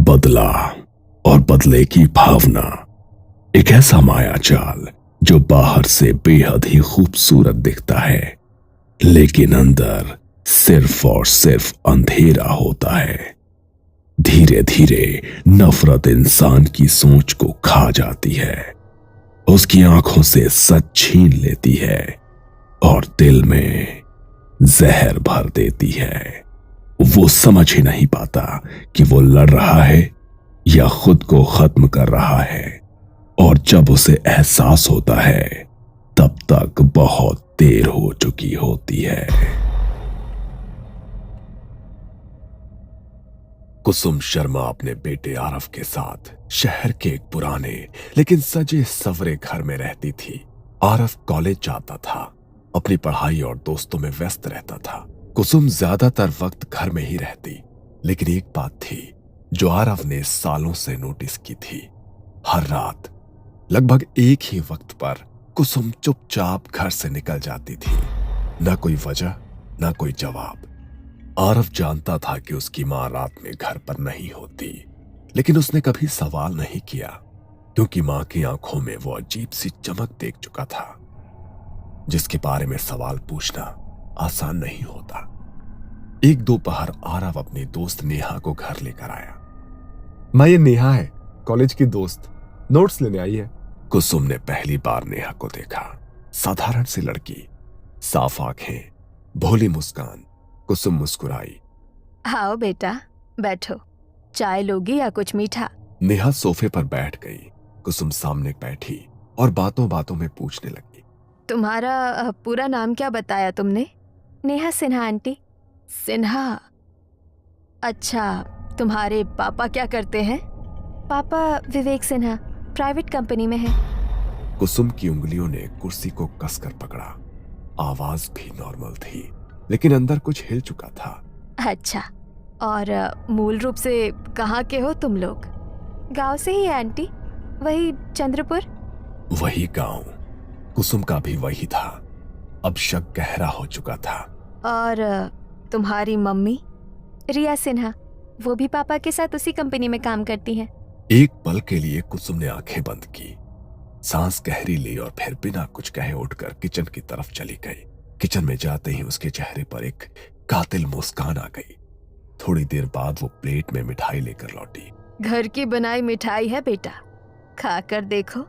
बदला और बदले की भावना एक ऐसा मायाजाल जो बाहर से बेहद ही खूबसूरत दिखता है, लेकिन अंदर सिर्फ और सिर्फ अंधेरा होता है। धीरे धीरे नफरत इंसान की सोच को खा जाती है, उसकी आंखों से सच छीन लेती है और दिल में जहर भर देती है। वो समझ ही नहीं पाता कि वो लड़ रहा है या खुद को खत्म कर रहा है, और जब उसे एहसास होता है तब तक बहुत देर हो चुकी होती है। कुसुम शर्मा अपने बेटे आरव के साथ शहर के एक पुराने लेकिन सजे सवरे घर में रहती थी। आरव कॉलेज जाता था, अपनी पढ़ाई और दोस्तों में व्यस्त रहता था। कुसुम ज्यादातर वक्त घर में ही रहती, लेकिन एक बात थी जो आरव ने सालों से नोटिस की थी। हर रात लगभग एक ही वक्त पर कुसुम चुपचाप घर से निकल जाती थी। ना कोई वजह, ना कोई जवाब। आरव जानता था कि उसकी मां रात में घर पर नहीं होती, लेकिन उसने कभी सवाल नहीं किया, क्योंकि मां की आंखों में वो अजीब सी चमक देख चुका था जिसके बारे में सवाल पूछना आसान नहीं होता। एक दोपहर आरव अपनी दोस्त नेहा को घर लेकर आया। मां, ये नेहा है, कॉलेज की दोस्त, नोट्स लेने आई है। कुसुम ने पहली बार नेहा को देखा। साधारण सी लड़की, साफ आंखें, भोली मुस्कान। कुसुम मुस्कुराई। आओ बेटा, बैठो। चाय लोगी या कुछ मीठा? नेहा सोफे पर बैठ गई। कुसुम सामने बैठी और बातों बातों में पूछने लगी। तुम्हारा पूरा नाम क्या बताया तुमने? नेहा सिन्हा आंटी। सिन्हा? अच्छा, तुम्हारे पापा क्या करते हैं? पापा विवेक सिन्हा, प्राइवेट कंपनी में है। कुसुम की उंगलियों ने कुर्सी को कसकर पकड़ा। आवाज भी नॉर्मल थी, लेकिन अंदर कुछ हिल चुका था। अच्छा, और मूल रूप से कहाँ के हो तुम लोग? गांव से ही है आंटी, वही चंद्रपुर। वही गांव। कुसुम का भी वही था। अब शक गहरा हो चुका था। और तुम्हारी मम्मी? रिया सिन्हा, वो भी पापा के साथ उसी कंपनी में काम करती हैं। एक पल के लिए कुसुम ने आंखें बंद की, सांस गहरी ली और फिर बिना कुछ कहे उठकर किचन की तरफ चली गई। किचन में जाते ही उसके चेहरे पर एक कातिल मुस्कान आ गई। थोड़ी देर बाद वो प्लेट में मिठाई लेकर लौटी। घर की बनाई मिठाई है बेटा, खाकर देखो।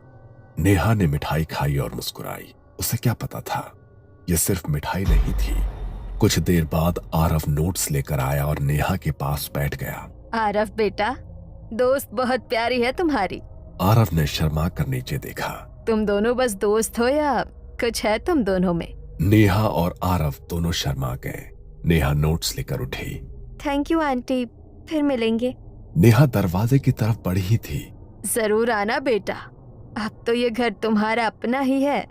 नेहा ने मिठाई खाई और मुस्कुराई। उसे क्या पता था, यह सिर्फ मिठाई नहीं थी। कुछ देर बाद आरव नोट्स लेकर आया और नेहा के पास बैठ गया। आरव बेटा, दोस्त बहुत प्यारी है तुम्हारी। आरव ने शर्मा कर नीचे देखा। तुम दोनों बस दोस्त हो या कुछ है तुम दोनों में? नेहा और आरव दोनों शर्मा गए। नेहा नोट्स लेकर उठी। थैंक यू आंटी, फिर मिलेंगे। नेहा दरवाजे की तरफ बढ़ी ही थी। जरूर आना बेटा, अब तो ये घर तुम्हारा अपना ही है।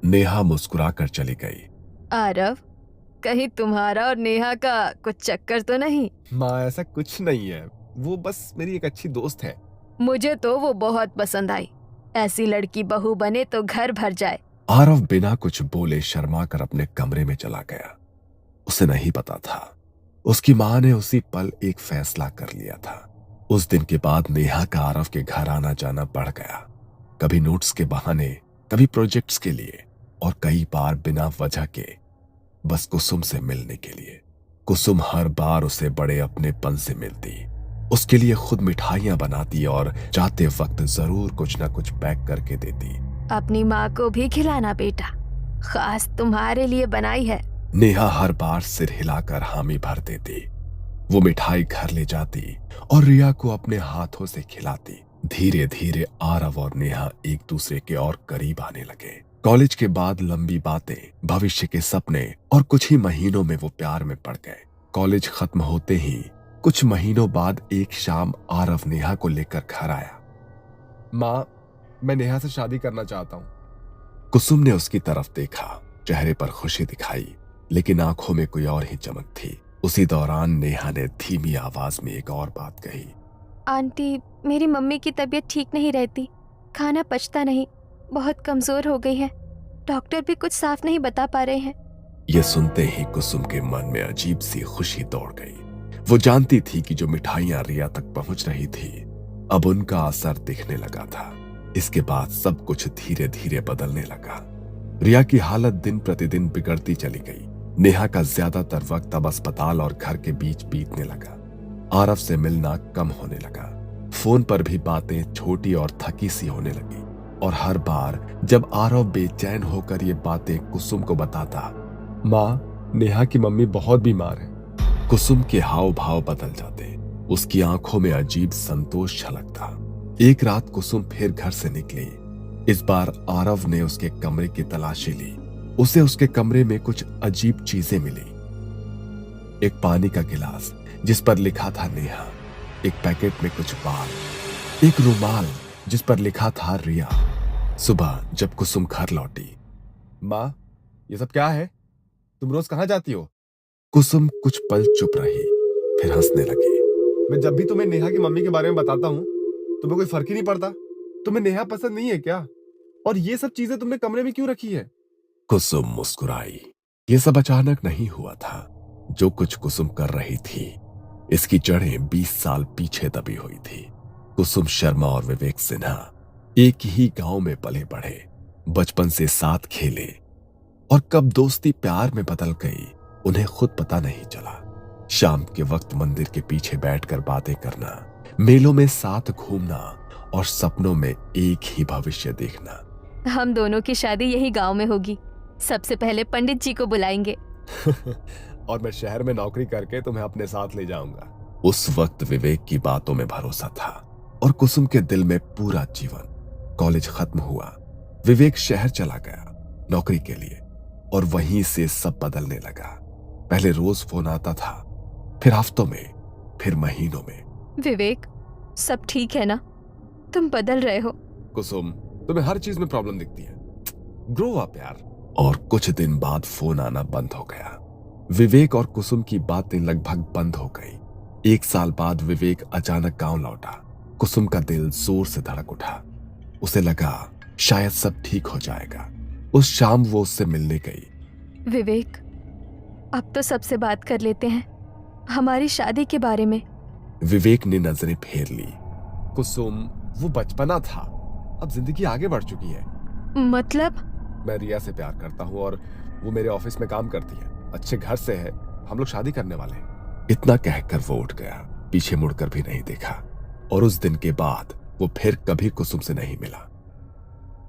नेहा मुस्कुरा कर चली गई। आरव, कहीं तुम्हारा और नेहा का कुछ चक्कर तो नहीं? माँ, ऐसा कुछ नहीं है, वो बस मेरी एक अच्छी दोस्त है। मुझे तो वो बहुत पसंद आई। ऐसी लड़की बहू बने तो घर भर जाए। आरव बिना कुछ बोले शर्मा कर अपने कमरे में चला गया। उसे नहीं पता था, उसकी मां ने उसी पल एक फैसला कर लिया था। उस दिन के बाद नेहा का आरव के घर आना जाना बढ़ गया। कभी नोट्स के बहाने, कभी प्रोजेक्ट्स के लिए, और कई बार बिना वजह के बस कुसुम से मिलने के लिए। कुसुम हर बार उसे बड़े अपनेपन से मिलती, उसके लिए खुद मिठाइयां बनाती और जाते वक्त जरूर कुछ ना कुछ पैक करके देती। अपनी माँ को भी खिलाना बेटा, खास तुम्हारे लिए बनाई है। नेहा हर बार सिर हिलाकर हामी भर देती। वो मिठाई घर ले जाती और रिया को अपने हाथों से खिलाती। धीरे धीरे आरव और नेहा एक दूसरे के और करीब आने लगे। कॉलेज के बाद लंबी बातें, भविष्य के सपने, और कुछ ही महीनों में वो प्यार में पड़ गए। कॉलेज खत्म होते ही कुछ महीनों बाद एक शाम आरव नेहा को लेकर घर आया। माँ, मैं नेहा से शादी करना चाहता हूँ। कुसुम ने उसकी तरफ देखा, चेहरे पर खुशी दिखाई, लेकिन आंखों में कोई और ही चमक थी। उसी दौरान नेहा ने धीमी आवाज में एक और बात कही। आंटी, मेरी मम्मी की तबीयत ठीक नहीं रहती, खाना पचता नहीं, बहुत कमजोर हो गई है। डॉक्टर भी कुछ साफ नहीं बता पा रहे हैं। यह सुनते ही कुसुम के मन में अजीब सी खुशी दौड़ गई। वो जानती थी कि जो मिठाइयां रिया तक पहुंच रही थी अब उनका असर दिखने लगा था। इसके बाद सब कुछ धीरे धीरे बदलने लगा। रिया की हालत दिन प्रतिदिन बिगड़ती चली गई। नेहा का ज्यादातर वक्त अब अस्पताल और घर के बीच बीतने लगा। आरव से मिलना कम होने लगा। फोन पर भी बातें छोटी और थकी सी होने लगी और हर बार जब आरव बेचैन होकर ये बातें कुसुम को बताता, माँ, नेहा की मम्मी बहुत बीमार है। कुसुम के हाव भाव बदल जाते। उसकी आंखों में अजीब संतोष छलकता। एक रात कुसुम फिर घर से निकली। इस बार आरव ने उसके कमरे की तलाशी ली। उसे उसके कमरे में कुछ अजीब चीजें मिली। एक पानी का गिलास जिस पर लिखा था नेहा, एक पैकेट में कुछ बाल, एक रुमाल जिस पर लिखा था रिया। सुबह जब कुसुम घर लौटी, माँ, ये सब क्या है? तुम रोज कहाँ जाती हो? कुसुम कुछ पल चुप रही, फिर हंसने लगी। मैं जब भी तुम्हें नेहा की मम्मी के बारे में बताता हूँ तुम्हें कोई फर्क ही नहीं पड़ता। तुम्हें नेहा पसंद नहीं है क्या? और ये सब चीजें तुमने कमरे में क्यों रखी है? कुसुम मुस्कुराई। ये सब अचानक नहीं हुआ था। जो कुछ कुसुम कर रही थी इसकी जड़ें 20 साल पीछे दबी हुई थी। कुसुम शर्मा और विवेक सिन्हा एक ही गांव में पले बढ़े, बचपन से साथ खेले और कब दोस्ती प्यार में बदल गई उन्हें खुद पता नहीं चला। शाम के वक्त मंदिर के पीछे बैठकर बातें करना, मेलों में साथ घूमना और सपनों में एक ही भविष्य देखना। हम दोनों की शादी यही गांव में होगी। सबसे पहले पंडित जी को बुलाएंगे। और मैं शहर में नौकरी करके तुम्हें अपने साथ ले जाऊंगा। उस वक्त विवेक की बातों में भरोसा था और कुसुम के दिल में पूरा जीवन। कॉलेज खत्म हुआ, विवेक शहर चला गया नौकरी के लिए और वहीं से सब बदलने लगा। पहले रोज फोन आता था, फिर हफ्तों में, फिर महीनों में। विवेक, सब ठीक है ना? तुम बदल रहे हो। कुसुम, तुम्हें हर चीज में प्रॉब्लम दिखती है। ग्रो अप यार। और कुछ दिन बाद फोन आना बंद हो गया। विवेक और कुसुम की बातें लगभग बंद हो गई। 1 साल बाद विवेक अचानक गांव लौटा। कुसुम का दिल जोर से धड़क उठा। उसे लगा शायद सब ठीक हो जाएगा। उस शाम वो उससे मिलने गई। विवेक, अब तो सबसे बात कर लेते हैं हमारी शादी के बारे में। विवेक ने नजरें फेर ली। कुसुम, वो बचपना था, अब जिंदगी आगे बढ़ चुकी है। मतलब? मैं रिया से प्यार करता हूँ और वो मेरे ऑफिस में काम करती है, अच्छे घर से है, हम लोग शादी करने वाले हैं। इतना कहकर वो उठ गया, पीछे मुड़कर भी नहीं देखा और उस दिन के बाद वो फिर कभी कुसुम से नहीं मिला।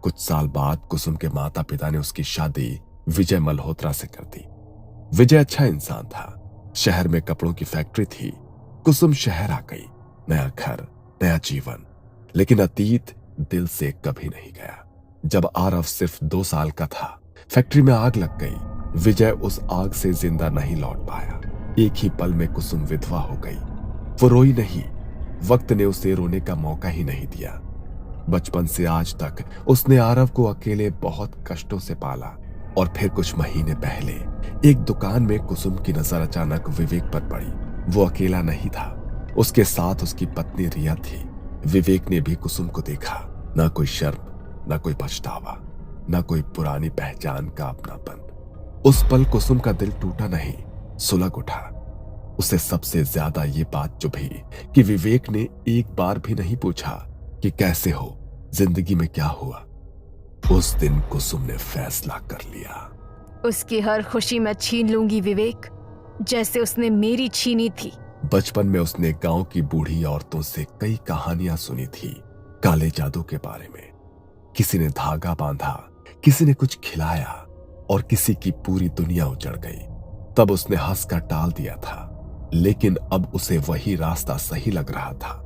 कुछ साल बाद कुसुम के माता पिता ने उसकी शादी विजय मल्होत्रा से कर दी। विजय अच्छा इंसान था, शहर में कपड़ों की फैक्ट्री थी। कुसुम शहर आ गई, नया घर, नया जीवन, लेकिन अतीत दिल से कभी नहीं गया। जब आरव सिर्फ 2 साल का था, फैक्ट्री में आग लग गई। विजय उस आग से जिंदा नहीं लौट पाया। एक ही पल में कुसुम विधवा हो गई। वो रोई नहीं, वक्त ने उसे रोने का मौका ही नहीं दिया। बचपन से आज तक उसने आरव को अकेले बहुत कष्टों से पाला और फिर कुछ महीने पहले एक दुकान में कुसुम की नजर अचानक विवेक पर पड़ी। वो अकेला नहीं था, उसके साथ उसकी पत्नी रिया थी। विवेक ने भी कुसुम को देखा, ना कोई शर्म, ना कोई पछतावा, ना कोई पुरानी पहचान का अपनापन। उस पल कुसुम का दिल टूटा नहीं, सुलग उठा। उसे सबसे ज्यादा ये बात चुभी कि विवेक ने एक बार भी नहीं पूछा कि कैसे हो, जिंदगी में क्या हुआ। उस दिन कुसुम ने फैसला कर लिया, उसकी हर खुशी मैं छीन लूंगी विवेक, जैसे उसने मेरी छीनी थी। बचपन में उसने गांव की बूढ़ी औरतों से कई कहानियां सुनी थी काले जादू के बारे में। किसी ने धागा बांधा, किसी ने कुछ खिलाया और किसी की पूरी दुनिया उजड़ गई। तब उसने हंसकर टाल दिया था, लेकिन अब उसे वही रास्ता सही लग रहा था।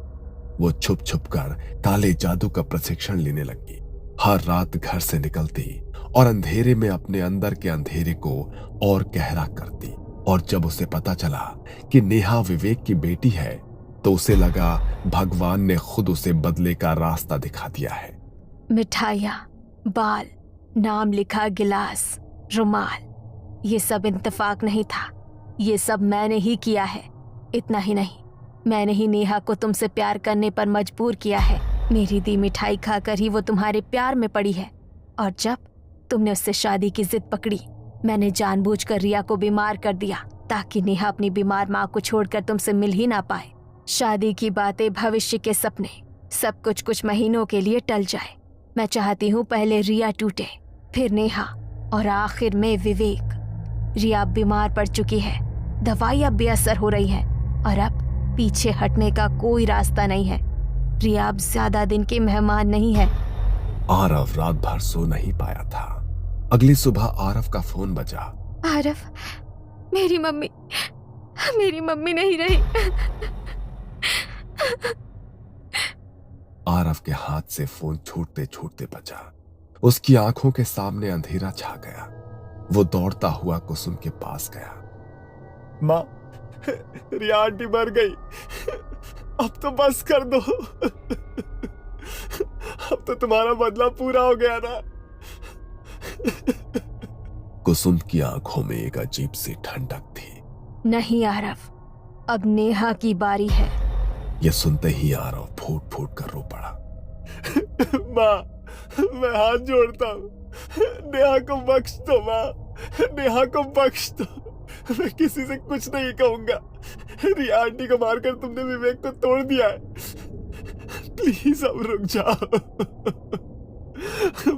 वो छुप छुप कर काले जादू का प्रशिक्षण लेने लगी। हर रात घर से निकलती और अंधेरे में अपने अंदर के अंधेरे को और गहरा करती। और जब उसे पता चला कि नेहा विवेक की बेटी है, तो उसे लगा भगवान ने खुद उसे बदले का रास्ता दिखा दिया है। मिठाइयाँ, बाल, नाम लिखा गिलास, रुमाल, ये सब इत्तेफाक नहीं था, ये सब मैंने ही किया है। इतना ही नहीं, मैंने ही नेहा को तुमसे प्यार करने पर मजबूर किया है। मेरी दी मिठाई खाकर ही वो तुम्हारे प्यार में पड़ी है। और जब तुमने उससे शादी की जिद पकड़ी, मैंने जानबूझकर रिया को बीमार कर दिया ताकि नेहा अपनी बीमार माँ को छोड़कर तुमसे मिल ही ना पाए। शादी की बातें, भविष्य के सपने, सब कुछ कुछ महीनों के लिए टल जाए। मैं चाहती हूँ पहले रिया टूटे, फिर नेहा और आखिर में विवेक। रिया बीमार पड़ चुकी है, दवाई अब बेअसर हो रही है और अब पीछे हटने का कोई रास्ता नहीं है। रिया अब ज्यादा दिन की मेहमान नहीं है। आरव रात भर सो नहीं पाया था। अगली सुबह आरव का फोन बजा। आरव, मेरी मम्मी नहीं रही। आरव के हाथ से फोन छूटते छूटते बचा। उसकी आंखों के सामने अंधेरा छा गया। वो दौड़ता हुआ कुसुम के पास गया। माँ, रिया आंटी मर गई। अब तो बस कर दो। अब तो तुम्हारा बदला पूरा हो गया ना। कुसुम की आंखों में एक अजीब सी ठंडक थी। नहीं आरव, अब नेहा की बारी है। ये सुनते ही आरव फूट फूट कर रो पड़ा। माँ, मैं हाथ जोड़ता हूँ, नेहा को बख्श दो। माँ, नेहा को बख्श दो। मैं किसी से कुछ नहीं कहूंगा। रिया आंटी को मारकर तुमने विवेक को तोड़ दिया है। प्लीज अब रुक जाओ।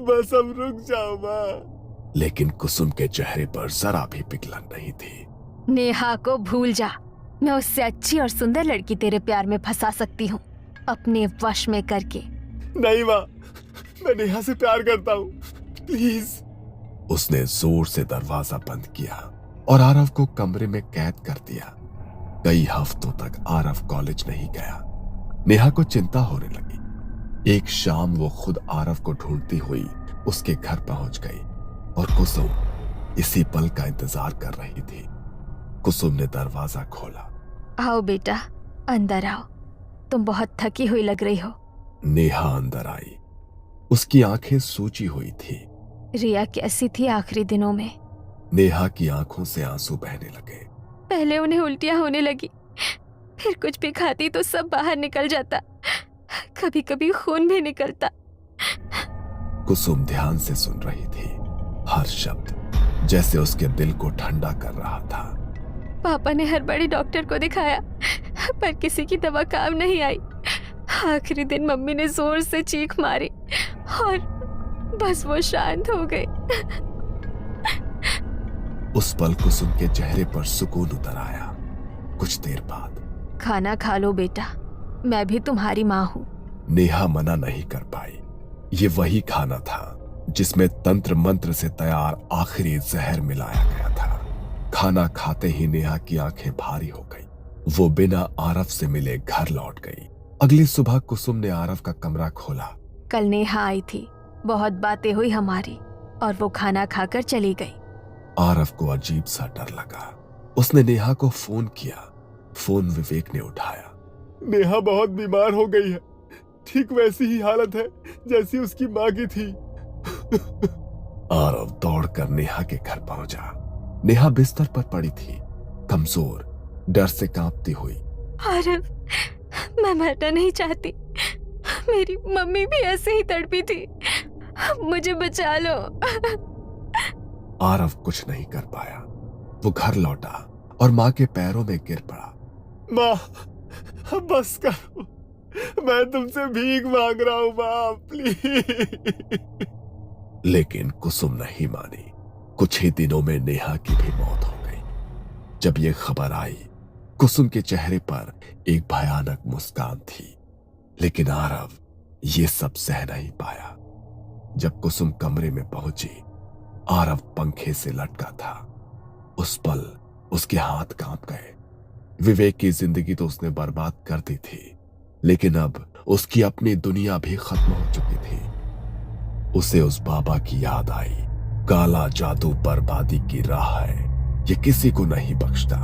बस अब रुक जाओ माँ। लेकिन कुसुम के चेहरे पर जरा भी पिघलन नहीं थी। नेहा को भूल जा। मैं उससे अच्छी और सुंदर लड़की तेरे प्यार में फंसा सकती हूँ, अपने वश में करके। नहीं माँ, मैं नेहा से प्यार करता हूँ, प्लीज। उसने जोर से दरवाजा बंद किया और आरव को कमरे में कैद कर दिया। कई हफ्तों तक आरव कॉलेज नहीं गया। नेहा को चिंता होने लगी। एक शाम वो खुद आरव को ढूंढती हुई उसके घर पहुंच गई और कुसुम इसी पल का इंतजार कर रही थी। कुसुम ने दरवाजा खोला। आओ बेटा, अंदर आओ, तुम बहुत थकी हुई लग रही हो। नेहा अंदर आई। उसकी आंखें सूजी हुई थी। रिया कैसी थी आखिरी दिनों में? नेहा की आंखों से आंसू बहने लगे। पहले उन्हें उल्टियां होने लगी, फिर कुछ भी खाती तो सब बाहर निकल जाता, कभी कभी खून भी निकलता। कुसुम ध्यान से सुन रही थी। हर शब्द जैसे उसके दिल को ठंडा कर रहा था। पापा ने हर बड़े डॉक्टर को दिखाया, पर किसी की दवा काम नहीं आई। आखिरी दिन मम्मी ने जोर से चीख मारी और बस वो शांत हो गई। उस पल कुसुम के चेहरे पर सुकून उतर आया। कुछ देर बाद, खाना खा लो बेटा, मैं भी तुम्हारी माँ हूँ। नेहा मना नहीं कर पाई। ये वही खाना था जिसमें तंत्र मंत्र से तैयार आखिरी जहर मिलाया गया था। खाना खाते ही नेहा की आंखें भारी हो गई। वो बिना आरव से मिले घर लौट गई। अगली सुबह कुसुम ने आरव का कमरा खोला। कल नेहा आई थी, बहुत बातें हुई हमारी और वो खाना खाकर चली गई। आरव को अजीब सा डर लगा। उसने नेहा को फोन किया। फोन विवेक ने उठाया। नेहा बहुत बीमार हो गई है, ठीक वैसी ही हालत है जैसी उसकी माँ की थी। आरव दौड़कर नेहा के घर पहुंचा। नेहा बिस्तर पर पड़ी थी, कमजोर, डर से कांपती हुई। आरव, मैं मरना नहीं चाहती। मेरी मम्मी भी ऐसे ही तड़पी थी, मुझे बचा लो। आरव कुछ नहीं कर पाया। वो घर लौटा और माँ के पैरों में गिर पड़ा। माँ, बस करो, मैं तुमसे भीख मांग रहा हूँ माँ, प्लीज। लेकिन कुसुम नहीं मानी। कुछ ही दिनों में नेहा की भी मौत हो गई। जब ये खबर आई, कुसुम के चेहरे पर एक भयानक मुस्कान थी। लेकिन आरव ये सब सह नहीं पाया। जब कुसुम कमरे में पहुंची, आरव पंखे से लटका था। उस पल उसके हाथ कांप गए। विवेक की जिंदगी तो उसने बर्बाद कर दी थी, लेकिन अब उसकी अपनी दुनिया भी खत्म हो चुकी थी। उसे उस बाबा की याद आई। काला जादू बर्बादी की राह है, ये किसी को नहीं बख्शता।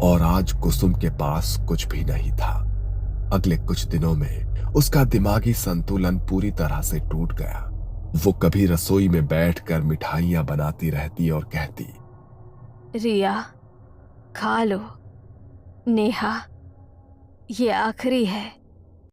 और आज कुसुम के पास कुछ भी नहीं था। अगले कुछ दिनों में उसका दिमागी संतुलन पूरी तरह से टूट गया। वो कभी रसोई में बैठकर मिठाइयां बनाती रहती और कहती, रिया, खा लो। नेहा, ये आखिरी है।